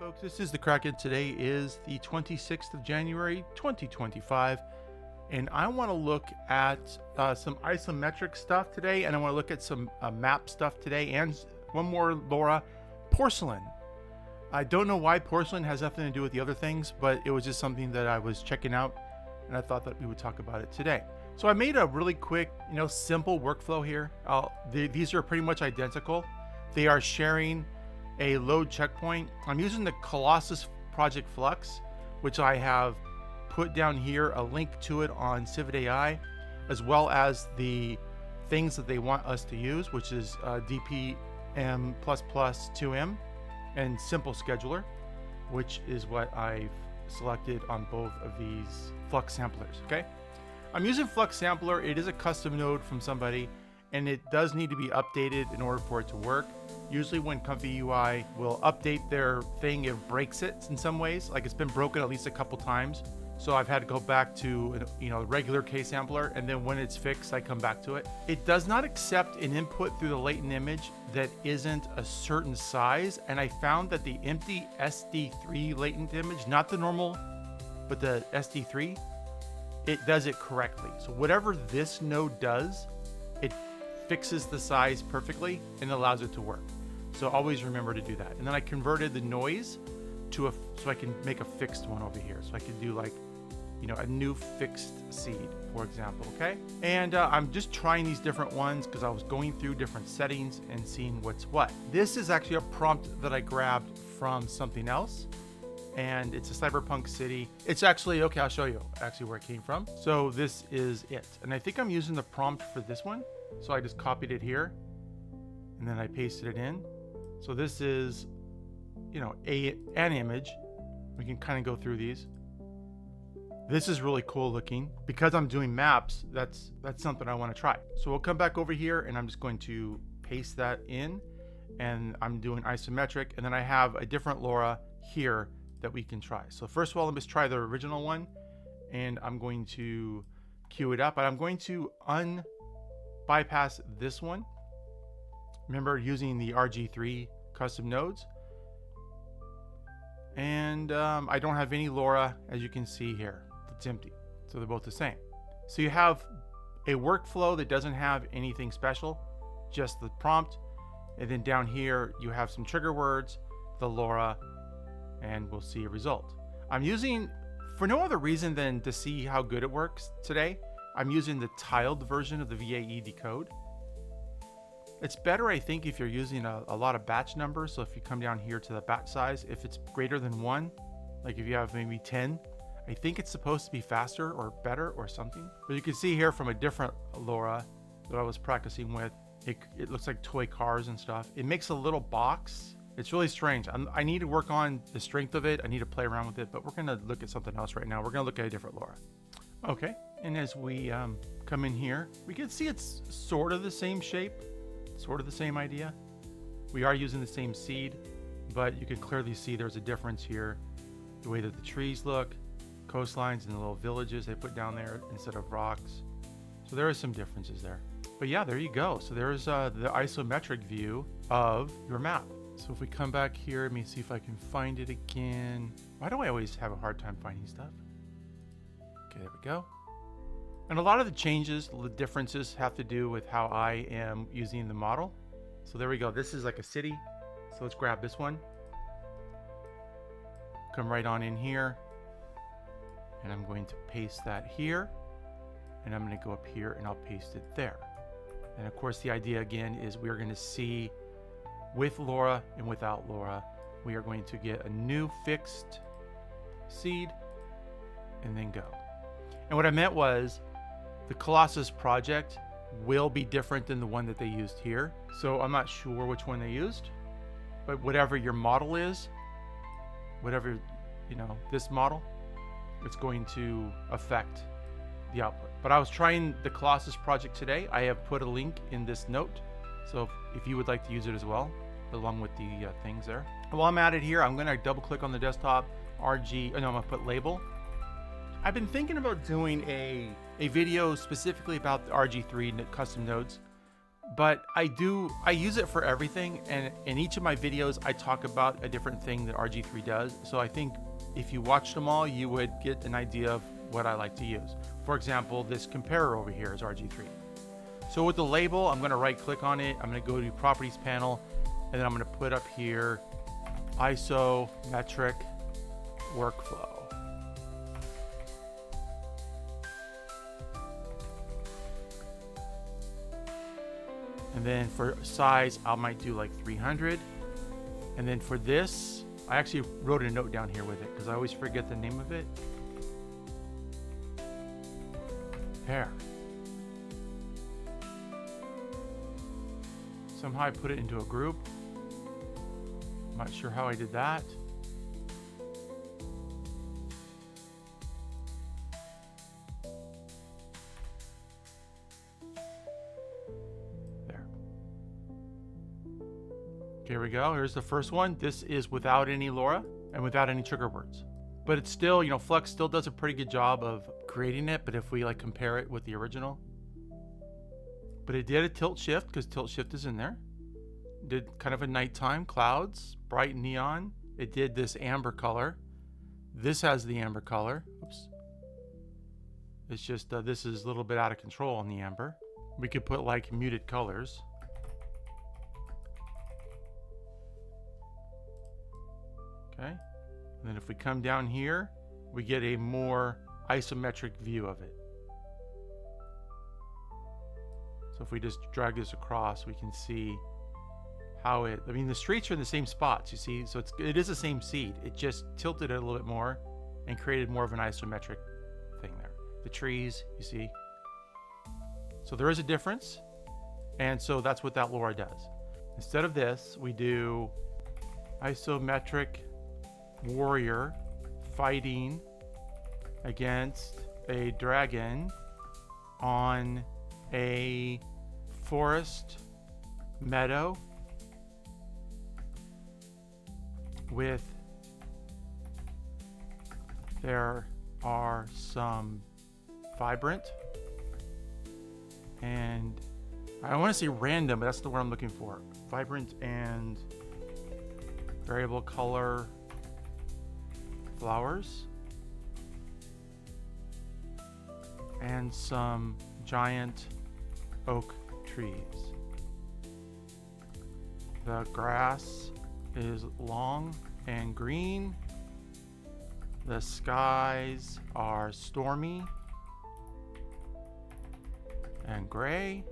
folks, this is the Kraken. Today is the 26th of January 2025, and I want to look at some isometric stuff today, and I want to look at some map stuff today, and one more Lora, Porcelain. I don't know why Porcelain has nothing to do with the other things, but it was just something that I was checking out, and I thought that we would talk about it today. So I made a really quick, simple workflow here. These are pretty much identical. They are sharing a load checkpoint. I'm using the Colossus Project Flux, which I have put down here, a link to it on Civet AI, as well as the things that they want us to use, which is DPM++ 2M and Simple Scheduler, which is what I've selected on both of these Flux samplers. Okay, I'm using Flux Sampler. It is a custom node from somebody, and it does need to be updated in order for it to work. Usually when ComfyUI will update their thing, it breaks it in some ways. Like, it's been broken at least a couple times. So I've had to go back to a regular K sampler, and then when it's fixed, I come back to it. It does not accept an input through the latent image that isn't a certain size. And I found that the empty SD3 latent image, not the normal, but the SD3, it does it correctly. So whatever this node does, it fixes the size perfectly and allows it to work. So always remember to do that. And then I converted the noise to so I can make a fixed one over here. So I can do like, a new fixed seed, for example, okay? And I'm just trying these different ones because I was going through different settings and seeing what's what. This is actually a prompt that I grabbed from something else, and it's a cyberpunk city. It's actually, okay, I'll show you actually where it came from. So this is it. And I think I'm using the prompt for this one. So I just copied it here and then I pasted it in. So this is, an image. We can kind of go through these. This is really cool looking. Because I'm doing maps, that's something I want to try. So we'll come back over here and I'm just going to paste that in, and I'm doing isometric, and then I have a different Lora here that we can try. So first of all, let's try the original one, and I'm going to queue it up, but I'm going to bypass this one. Remember, using the RG3 custom nodes. And I don't have any Lora, as you can see here. It's empty. So they're both the same. So you have a workflow that doesn't have anything special, just the prompt. And then down here, you have some trigger words, the Lora, and we'll see a result. I'm using, for no other reason than to see how good it works today, I'm using the tiled version of the VAE decode. It's better, I think, if you're using a lot of batch numbers. So if you come down here to the batch size, if it's greater than 1, like if you have maybe 10, I think it's supposed to be faster or better or something. But you can see here from a different Lora that I was practicing with, it looks like toy cars and stuff. It makes a little box. It's really strange. I need to work on the strength of it. I need to play around with it, but we're gonna look at something else right now. We're gonna look at a different Lora. Okay, and as we come in here, we can see it's sort of the same shape, sort of the same idea. We are using the same seed, but you can clearly see there's a difference here. The way that the trees look, coastlines and the little villages they put down there instead of rocks. So there are some differences there. But yeah, there you go. So there's the isometric view of your map. So if we come back here, let me see if I can find it again. Why do I always have a hard time finding stuff? Okay, there we go. And a lot of the changes, the differences have to do with how I am using the model. So there we go. This is like a city. So let's grab this one. Come right on in here. And I'm going to paste that here. And I'm going to go up here and I'll paste it there. And of course, the idea again is we are going to see with Lora and without Lora, we are going to get a new fixed seed and then go. And what I meant was the Colossus project will be different than the one that they used here. So I'm not sure which one they used, but whatever your model is, whatever, this model, it's going to affect the output. But I was trying the Colossus project today. I have put a link in this note. So if you would like to use it as well, along with the things there. While I'm at it here, I'm gonna double click on the desktop, I'm gonna put label. I've been thinking about doing a video specifically about the RG3 custom nodes, but I use it for everything. And in each of my videos, I talk about a different thing that RG3 does. So I think if you watched them all, you would get an idea of what I like to use. For example, this comparer over here is RG3. So with the label, I'm going to right click on it. I'm going to go to properties panel, and then I'm going to put up here isometric workflow. And then for size, I might do like 300. And then for this, I actually wrote a note down here with it because I always forget the name of it. Pair. Somehow I put it into a group. I'm not sure how I did that. There. Here we go. Here's the first one. This is without any Lora and without any trigger words. But it's still, Flux still does a pretty good job of creating it. But if we like compare it with the original, but it did a tilt shift because tilt shift is in there. Did kind of a nighttime clouds, bright neon. It did this amber color. This has the amber color. Oops. It's just this is a little bit out of control on the amber. We could put like muted colors. Okay. And then if we come down here, we get a more isometric view of it. So if we just drag this across, we can see how the streets are in the same spots, you see, so it is the same seed. It just tilted it a little bit more and created more of an isometric thing there. The trees, you see. So there is a difference. And so that's what that Lora does. Instead of this, we do isometric warrior fighting against a dragon on a forest meadow with there are some vibrant and I want to say random, but that's the word I'm looking for. Vibrant and variable color flowers and some giant oak trees. The grass is long and green. The skies are stormy and gray,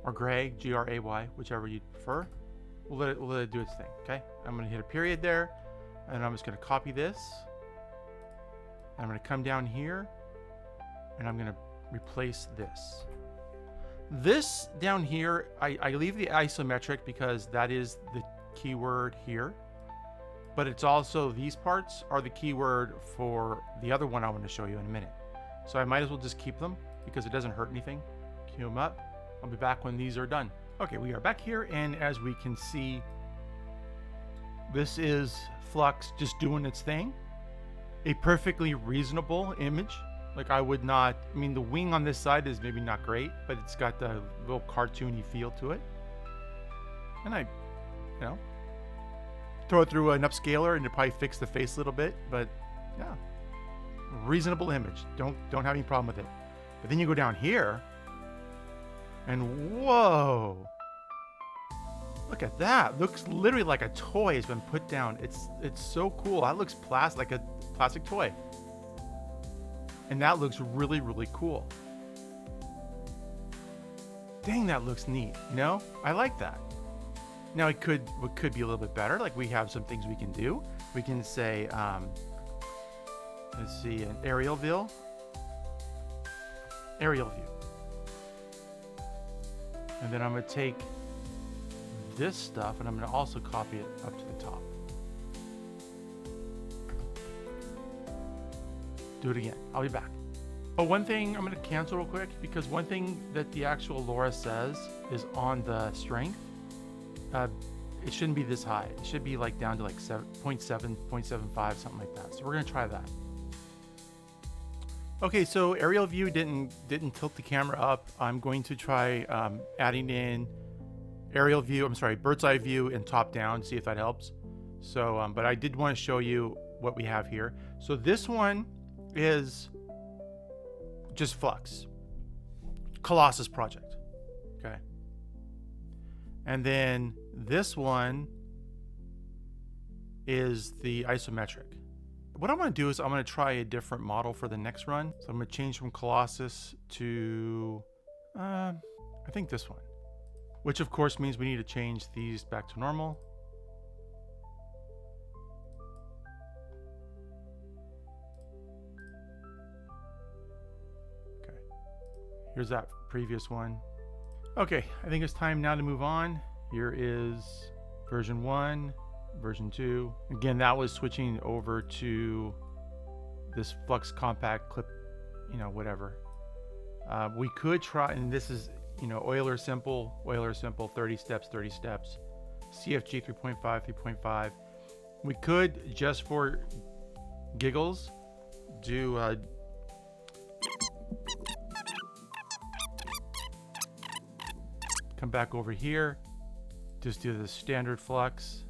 or gray, G-R-A-Y, whichever you prefer. We'll let it do its thing, okay? I'm gonna hit a period there, and I'm just gonna copy this. And I'm gonna come down here, and I'm gonna replace this. This down here, I leave the isometric because that is the keyword here, but it's also, these parts are the keyword for the other one I want to show you in a minute. So I might as well just keep them because it doesn't hurt anything. Cue them up. I'll be back when these are done. Okay, we are back here, and as we can see, this is Flux just doing its thing. A perfectly reasonable image. Like I would not, I mean, the wing on this side is maybe not great, but it's got the little cartoony feel to it. And I, throw it through an upscaler and it'll probably fix the face a little bit, but yeah, reasonable image. Don't have any problem with it. But then you go down here, and whoa, look at that. Looks literally like a toy has been put down. It's so cool. That looks like a plastic toy. And that looks really, really cool. Dang, that looks neat. I like that. Now it could be a little bit better. Like we have some things we can do. We can say, let's see, an aerial view. And then I'm gonna take this stuff and I'm gonna also copy it up to the top. Do it again. I'll be back. Oh, one thing I'm going to cancel real quick, because one thing that the actual Lora says is on the strength, it shouldn't be this high. It should be like down to like 0.7, 0.75, something like that. So we're going to try that. Okay, so aerial view didn't tilt the camera up. I'm going to try adding in aerial view, I'm sorry, bird's eye view and top down, see if that helps. So, but I did want to show you what we have here. So this one is just Flux, Colossus project, okay? And then this one is the isometric. What I'm going to do is I'm going to try a different model for the next run. So I'm going to change from Colossus to, I think this one, which of course means we need to change these back to normal. Okay, here's that previous one. Okay, I think it's time now to move on. Here is version 1. Version 2. Again, that was switching over to this Flux compact clip, you know, whatever. We could try, and this is, you know, Euler simple, 30 steps, CFG 3.5, 3.5. We could, just for giggles, do come back over here, just do the standard Flux.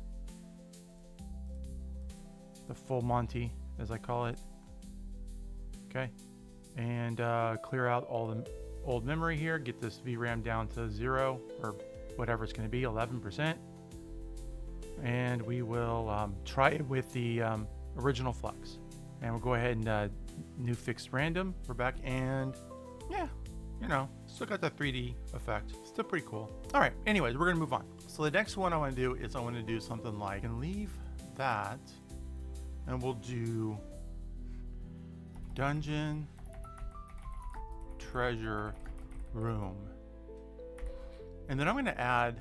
The full Monty, as I call it. Okay, and clear out all the old memory here. Get this VRAM down to 0 or whatever it's going to be, 11%. And we will try it with the original Flux. And we'll go ahead and new fixed random. We're back, and yeah, you know, still got that 3D effect. Still pretty cool. All right. Anyways, we're gonna move on. So the next one I want to do is I want to do something like, and leave that. And we'll do dungeon treasure room. And then I'm going to add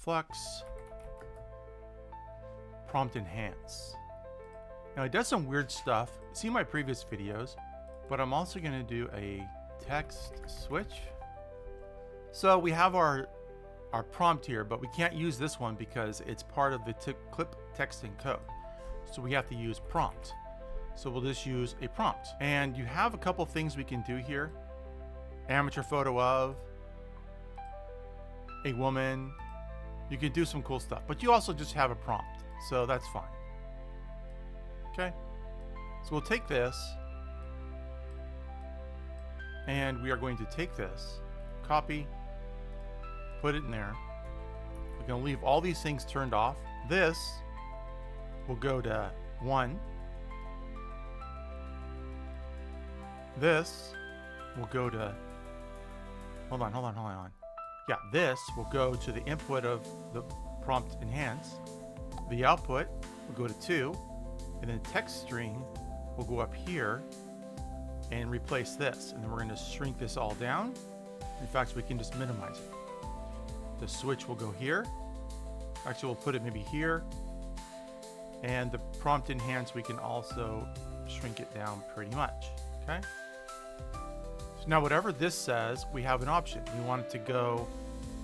Flux prompt enhance. Now it does some weird stuff. See my previous videos, but I'm also going to do a text switch. So we have our prompt here, but we can't use this one because it's part of the clip texting code. So we have to use prompt. So we'll just use a prompt. And you have a couple things we can do here. Amateur photo of a woman. You can do some cool stuff, but you also just have a prompt. So that's fine. Okay. So we'll take this, and we are going to take this, copy, put it in there. We're going to leave all these things turned off. This will go to 1. This will go to, hold on. Yeah, this will go to the input of the prompt enhance. The output will go to 2, and then text string will go up here and replace this. And then we're going to shrink this all down. In fact, we can just minimize it. The switch will go here. Actually, we'll put it maybe here. And the prompt enhance, we can also shrink it down pretty much. Okay. So now whatever this says, we have an option. We want it to go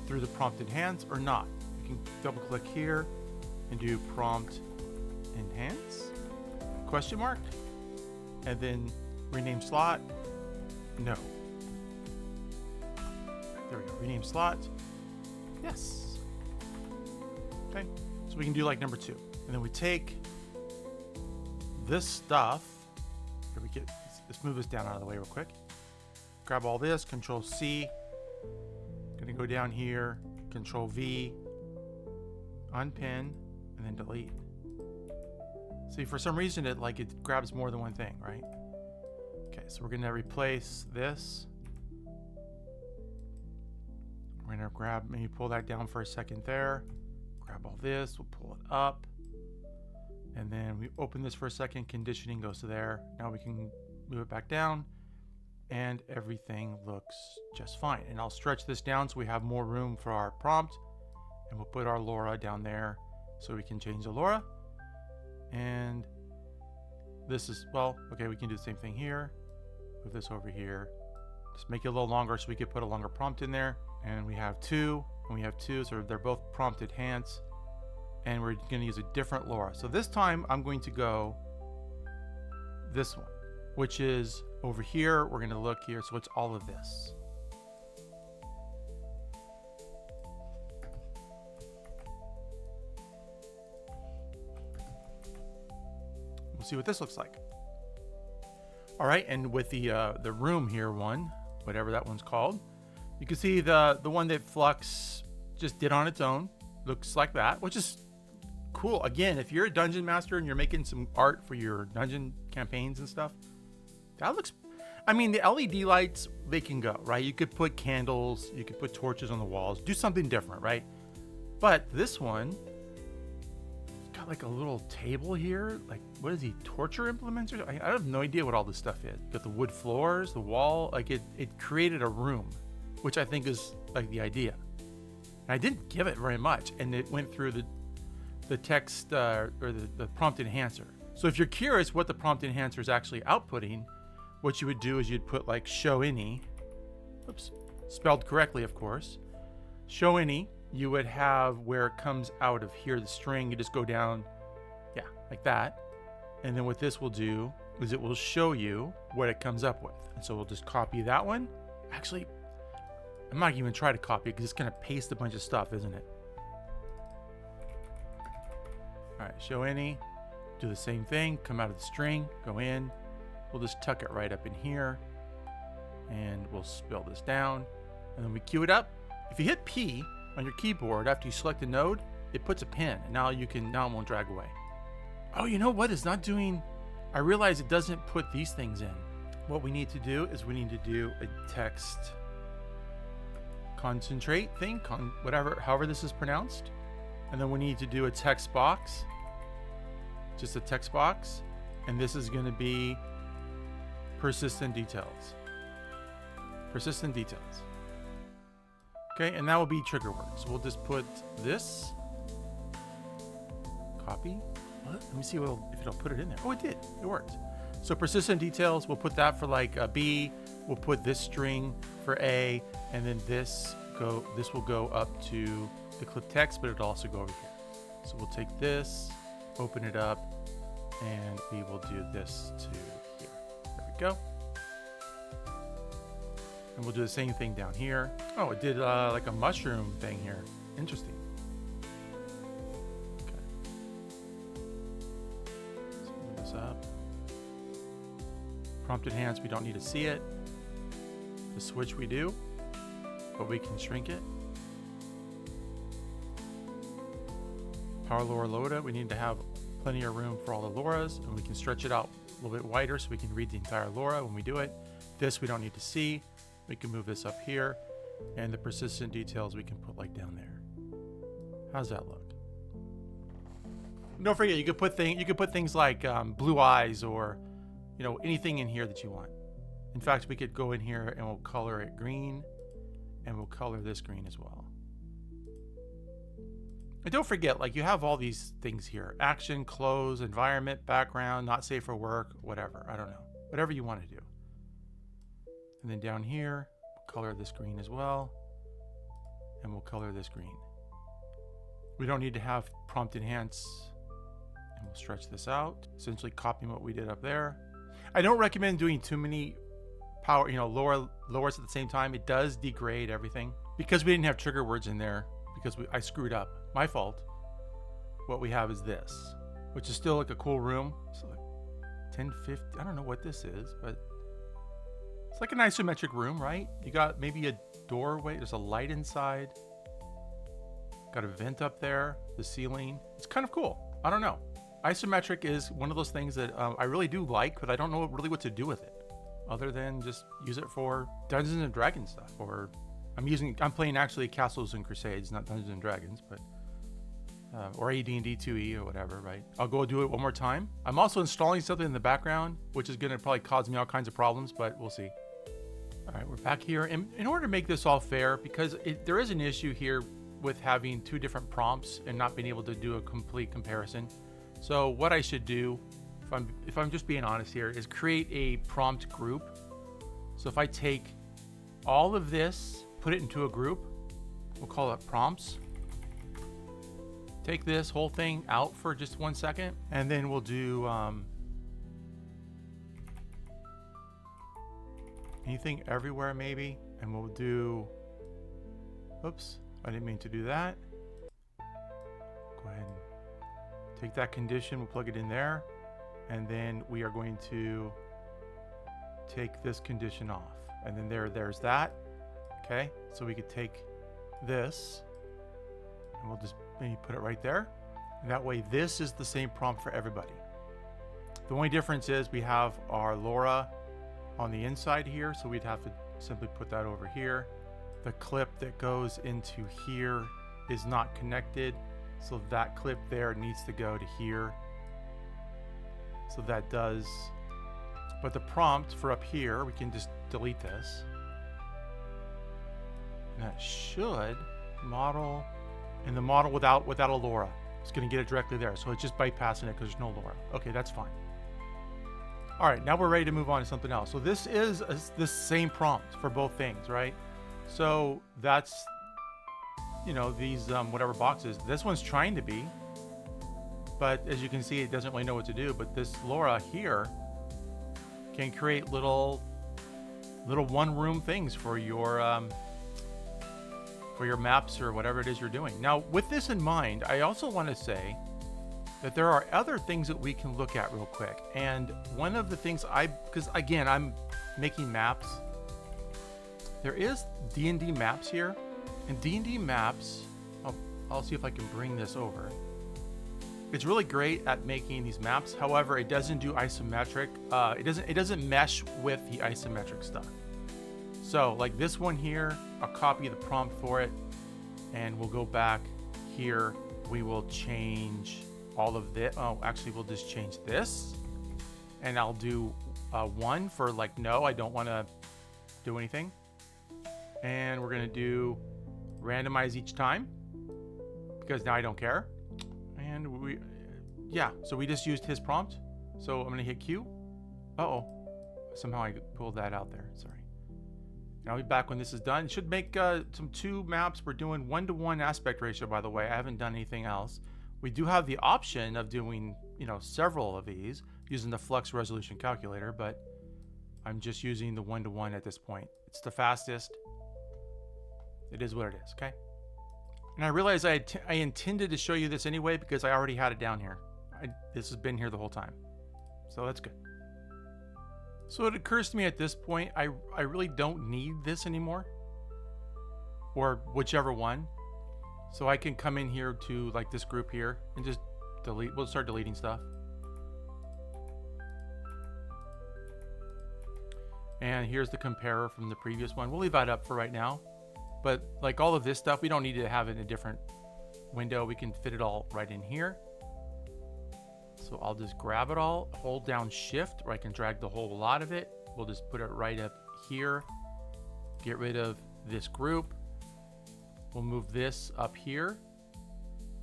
through the prompt enhance or not. We can double click here and do prompt enhance, question mark, and then rename slot. No. There we go. Rename slot. Yes. Okay. So we can do like number 2. And then we take this stuff. Here we get, let's move this down out of the way real quick. Grab all this, Control C. Gonna go down here, Control V, unpin, and then delete. See, for some reason it grabs more than one thing, right? Okay, so we're gonna replace this. We're gonna grab, maybe pull that down for a second there. Grab all this, we'll pull it up. And then we open this for a second, conditioning goes to there. Now we can move it back down and everything looks just fine. And I'll stretch this down so we have more room for our prompt, and we'll put our Lora down there so we can change the Lora. And this is, well, okay, we can do the same thing here. Move this over here. Just make it a little longer so we could put a longer prompt in there. And we have 2, and we have 2, so they're both prompt enhance. And we're going to use a different Lora. So this time I'm going to go this one, which is over here. We're going to look here. So it's all of this. We'll see what this looks like. All right, and with the room here one, whatever that one's called, you can see the one that Flux just did on its own. Looks like that, which is cool. Again, if you're a dungeon master and you're making some art for your dungeon campaigns and stuff, that looks, I mean, the LED lights, they can go, right? You could put candles, you could put torches on the walls, do something different, right? But this one, it's got like a little table here. Like, what is he, torture implements? Or I have no idea what all this stuff is. Got the wood floors, the wall, like it created a room, which I think is like the idea. And I didn't give it very much, and it went through the text or the prompt enhancer. So if you're curious what the prompt enhancer is actually outputting, what you would do is you'd put like show any, oops, spelled correctly, of course. Show any, you would have where it comes out of here, the string, you just go down, yeah, like that. And then what this will do is it will show you what it comes up with. And so we'll just copy that one. Actually, I'm not even try to copy it because it's going to paste a bunch of stuff, isn't it? All right, show any, do the same thing, come out of the string, go in. We'll just tuck it right up in here and we'll spill this down and then we queue it up. If you hit P on your keyboard after you select a node, it puts a pin and now it won't drag away. Oh, you know what? It's not doing, I realize it doesn't put these things in. What we need to do is we need to do a text concentrate thing, however this is pronounced. And then we need to do a text box, just a text box. And this is going to be persistent details. Persistent details. Okay, and that will be trigger words. We'll just put this, copy. What? Let me see if it'll put it in there. Oh, it did. It worked. So persistent details, we'll put that for like a B. We'll put this string for A, and then this will go up to the clip text, but it'll also go over here. So we'll take this, open it up, and we will do this to here. There we go. And we'll do the same thing down here. Oh, it did like a mushroom thing here. Interesting. Okay. Let's move this up. Prompt enhance, we don't need to see it. The switch we do, but we can shrink it. Power Lora Loda, we need to have plenty of room for all the Loras, and we can stretch it out a little bit wider so we can read the entire Lora when we do it. This we don't need to see. We can move this up here, and the persistent details we can put like down there. How's that look? Don't forget, you could put things like blue eyes or anything in here that you want. In fact, we could go in here and we'll color it green, and we'll color this green as well. And don't forget, like, you have all these things here: action, close, environment, background, not safe for work, whatever. I don't know, whatever you want to do. And then down here, we'll color this green as well, and we'll color this green. We don't need to have prompt enhance, and we'll stretch this out, essentially copying what we did up there. I don't recommend doing too many power, Loras at the same time. It does degrade everything because we didn't have trigger words in there because I screwed up. My fault. What we have is this, which is still like a cool room. So like 1050, I don't know what this is, but it's like an isometric room, right? You got maybe a doorway, there's a light inside. Got a vent up there, the ceiling. It's kind of cool. I don't know. Isometric is one of those things that I really do like, but I don't know really what to do with it other than just use it for Dungeons and Dragons stuff. Or I'm playing actually Castles and Crusades, not Dungeons and Dragons, but or DnD 2E or whatever, right? I'll go do it one more time. I'm also installing something in the background, which is gonna probably cause me all kinds of problems, but we'll see. All right, we're back here. And in order to make this all fair, because there is an issue here with having two different prompts and not being able to do a complete comparison. So what I should do, if I'm just being honest here, is create a prompt group. So if I take all of this, put it into a group, we'll call it prompts. Take this whole thing out for just 1 second, and then we'll do anything everywhere maybe, and we'll do, oops, I didn't mean to do that. Go ahead and take that condition, we'll plug it in there. and then we are going to take this condition off, and then there's that. Okay, so we could take this and we'll just maybe put it right there, and that way this is the same prompt for everybody. The only difference is we have our Lora on the inside here, so we'd have to simply put that over here. The clip that goes into here is not connected, so that clip there needs to go to here. So that does, but the prompt for up here, we can just delete this. And that should model, and the model without a Lora. It's going to get it directly there, so it's just bypassing it because there's no Lora. Okay, that's fine. All right, now we're ready to move on to something else. So this is this same prompt for both things, right? So that's, you know, these whatever boxes. This one's trying to be, but as you can see, it doesn't really know what to do. But this Lora here can create little one-room things for your maps or whatever it is you're doing. Now, with this in mind, I also want to say that there are other things that we can look at real quick. And one of the things because again, I'm making maps. There is D&D maps here, and D&D maps, I'll see if I can bring this over. It's really great at making these maps. However, it doesn't do isometric. It doesn't mesh with the isometric stuff. So like this one here, I'll copy the prompt for it, and we'll go back here. We will change all of this. Oh, actually, we'll just change this, and I'll do one for like, no, I don't want to do anything. And we're going to do randomize each time because now I don't care. And so we just used his prompt. So I'm going to hit Q. Uh-oh. Somehow I pulled that out there. Sorry. And I'll be back when this is done. Should make some 2 maps. We're doing 1-to-1 aspect ratio, by the way. I haven't done anything else. We do have the option of doing, you know, several of these using the flux resolution calculator, but I'm just using the 1-to-1 at this point. It's the fastest. It is what it is, okay? And I realized I intended to show you this anyway because I already had it down here. This has been here the whole time. So that's good. So it occurs to me at this point, I really don't need this anymore. Or whichever one. So I can come in here to like this group here and just delete. We'll start deleting stuff. And here's the comparer from the previous one. We'll leave that up for right now. But like all of this stuff, we don't need to have it in a different window. We can fit it all right in here. So I'll just grab it all, hold down Shift, or I can drag the whole lot of it. We'll just put it right up here. Get rid of this group. We'll move this up here.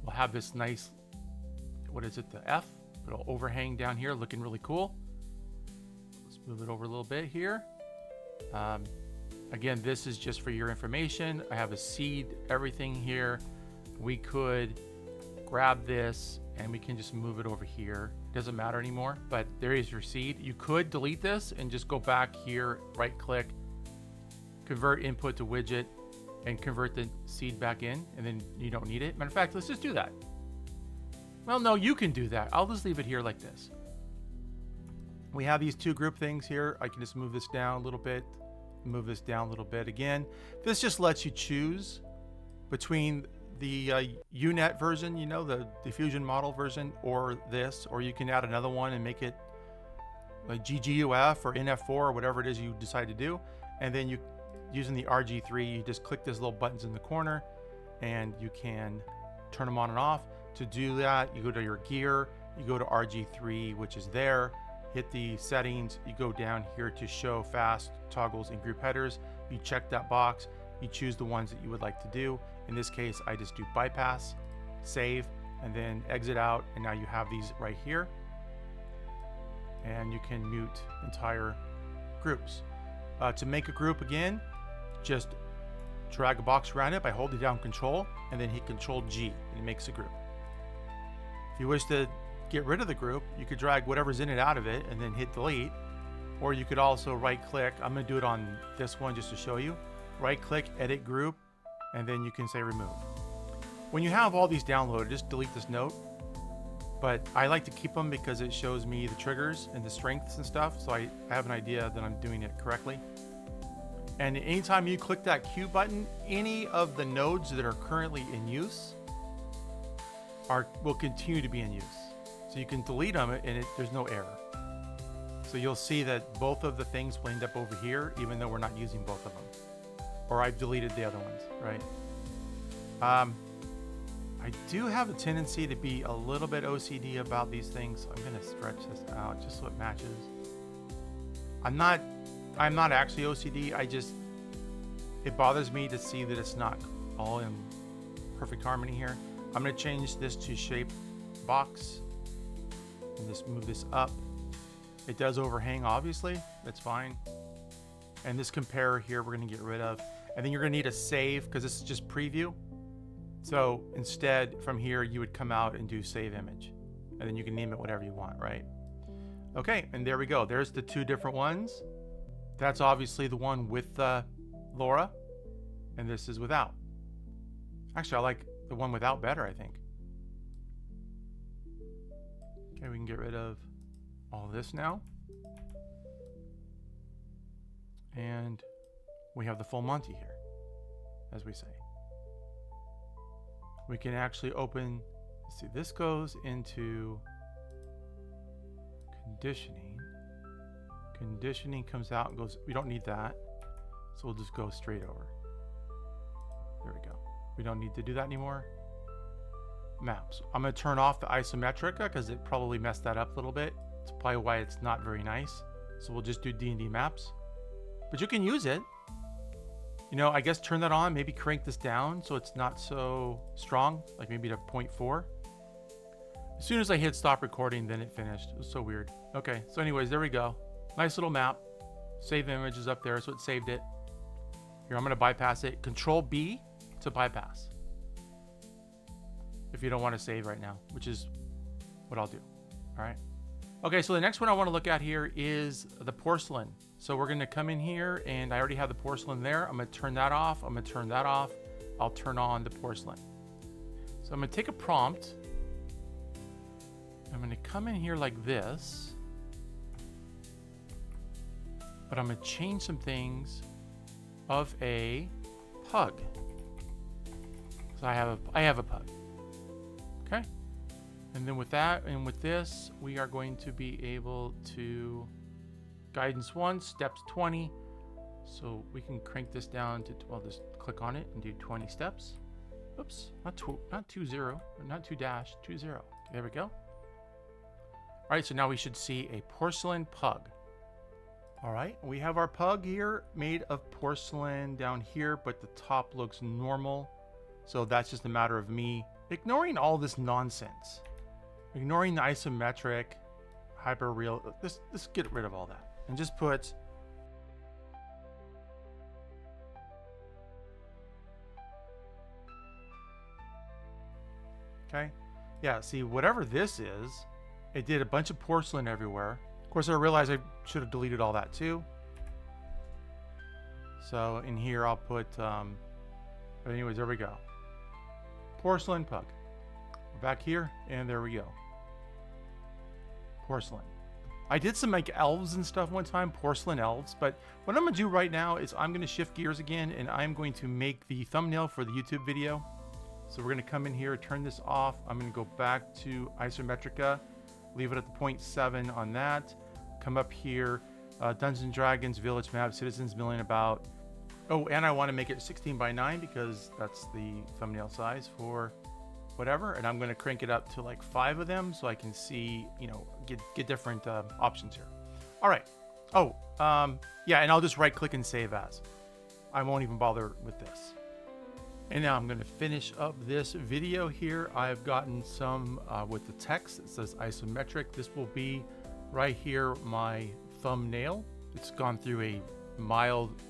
We'll have this nice, what is it, the F? Little overhang down here, looking really cool. Let's move it over a little bit here. Again, this is just for your information. I have a seed, everything here. We could grab this and we can just move it over here. It doesn't matter anymore, but there is your seed. You could delete this and just go back here, right click, convert input to widget, and convert the seed back in, and then you don't need it. Matter of fact, let's just do that. Well, no, you can do that. I'll just leave it here like this. We have these 2 group things here. I can just move this down a little bit, move this down a little bit again. This just lets you choose between the UNet version, you know, the diffusion model version, or this, or you can add another one and make it like GGUF or NF4 or whatever it is you decide to do. And then you, using the RG3, you just click these little buttons in the corner and you can turn them on and off. To do that, you go to your gear, you go to RG3, which is there, hit the settings, you go down here to show fast toggles and group headers. You check that box, you choose the ones that you would like to do. In this case, I just do bypass, save, and then exit out. And now you have these right here. And you can mute entire groups. To make a group again, just drag a box around it by holding down Control and then hit Control G and it makes a group. If you wish to get rid of the group, you could drag whatever's in it out of it and then hit delete. Or you could also right click. I'm going to do it on this one just to show you. Right click, edit group, and then you can say remove. When you have all these downloaded, just delete this note but I like to keep them because it shows me the triggers and the strengths and stuff, so I have an idea that I'm doing it correctly. And anytime you click that Q button, any of the nodes that are currently in use will continue to be in use. So you can delete them and there's no error. So you'll see that both of the things will end up over here, even though we're not using both of them. Or I've deleted the other ones, right? I do have a tendency to be a little bit OCD about these things. So I'm gonna stretch this out just so it matches. I'm not actually OCD. It bothers me to see that it's not all in perfect harmony here. I'm gonna change this to shape box and just move this up. It does overhang, obviously, that's fine. And this comparer here, we're gonna get rid of. And then you're gonna need a save because this is just preview. So instead from here, you would come out and do save image. And then you can name it whatever you want, right? Okay, and there we go. There's the two different ones. That's obviously the one with Lora, and this is without. Actually, I like the one without better, I think. Okay, we can get rid of all this now. And we have the full Monty here, as we say. We can actually open, let's see, this goes into conditioning. Conditioning comes out and goes, we don't need that. So we'll just go straight over. There we go. We don't need to do that anymore. Maps. I'm going to turn off the isometric because it probably messed that up a little bit. It's probably why it's not very nice. So we'll just do DnD maps. But you can use it. You know, I guess turn that on, maybe crank this down so it's not so strong, like maybe to 0.4. As soon as I hit stop recording, then it finished. It was so weird. Okay, so anyways, there we go. Nice little map. Save image is up there, so it saved it. Here, I'm gonna bypass it. Control B to bypass. If you don't want to save right now, which is what I'll do. All right. Okay, so the next one I want to look at here is the porcelain. So we're going to come in here, and I already have the porcelain there. I'm going to turn that off. I'm going to turn that off. I'll turn on the porcelain. So I'm going to take a prompt. I'm going to come in here like this. But I'm going to change some things of a pug. So I have a pug. Okay. And then with that and with this, we are going to be able to guidance 1, steps 20. So we can crank this down to, well, just click on it and do 20 steps. Oops, not 20, not 2 dash, 20. There we go. All right, so now we should see a porcelain pug. All right, we have our pug here made of porcelain down here, but the top looks normal. So that's just a matter of me ignoring all this nonsense. Ignoring the isometric, hyper real. Just get rid of all that and just put okay. Yeah, see, whatever this is, it did a bunch of porcelain everywhere. Of course, I realized I should have deleted all that too. So in here, I'll put, but anyways, there we go. Porcelain pug. We're back here, and there we go. Porcelain. I did some like elves and stuff one time, porcelain elves, but what I'm gonna do right now is I'm gonna shift gears again, and I'm going to make the thumbnail for the YouTube video. So we're gonna come in here, turn this off. I'm gonna go back to Isometrica, leave it at the 0.7 on that. Come up here, Dungeons & Dragons, Village Map, Citizens Milling About. Oh, and I wanna make it 16:9 because that's the thumbnail size for whatever, and I'm going to crank it up to like 5 of them so I can see, you know, get different options here. All right. Oh, yeah, and I'll just right click and save as. I won't even bother with this. And now I'm going to finish up this video here. I've gotten some with the text. It says isometric. This will be right here, my thumbnail. It's gone through a mild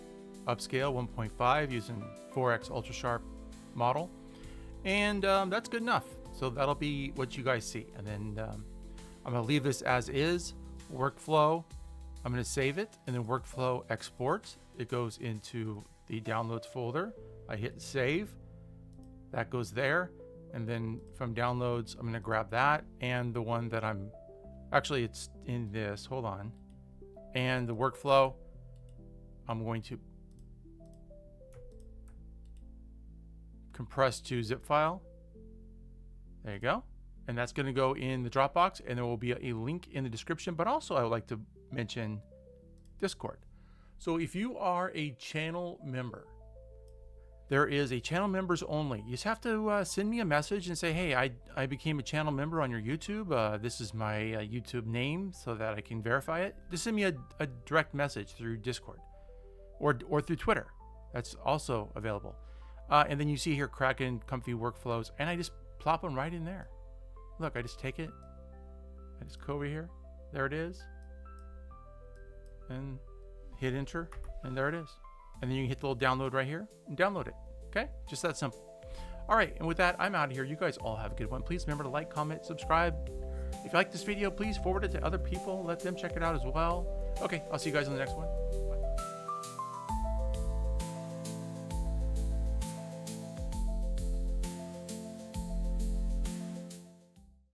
upscale 1.5 using 4x ultra sharp model. And that's good enough. So that'll be what you guys see. And then I'm gonna leave this as is. Workflow, I'm gonna save it, and then workflow exports. It goes into the downloads folder. I hit save, that goes there. And then from downloads, I'm going to grab that and the one that actually it's in this, hold on. And the workflow, I'm going to compress to zip file. There you go. And that's going to go in the Dropbox, and there will be a link in the description. But also I would like to mention Discord. So if you are a channel member, there is a channel members only. You just have to send me a message and say, hey, I became a channel member on your YouTube. This is my YouTube name so that I can verify it. Just send me a direct message through Discord or through Twitter. That's also available. And then you see here Kraken, Comfy Workflows, and I just plop them right in there. Look, I just take it. I just go over here. There it is. And hit enter, and there it is. And then you can hit the little download right here and download it. Okay? Just that simple. All right, and with that, I'm out of here. You guys all have a good one. Please remember to like, comment, subscribe. If you like this video, please forward it to other people. Let them check it out as well. Okay, I'll see you guys in the next one.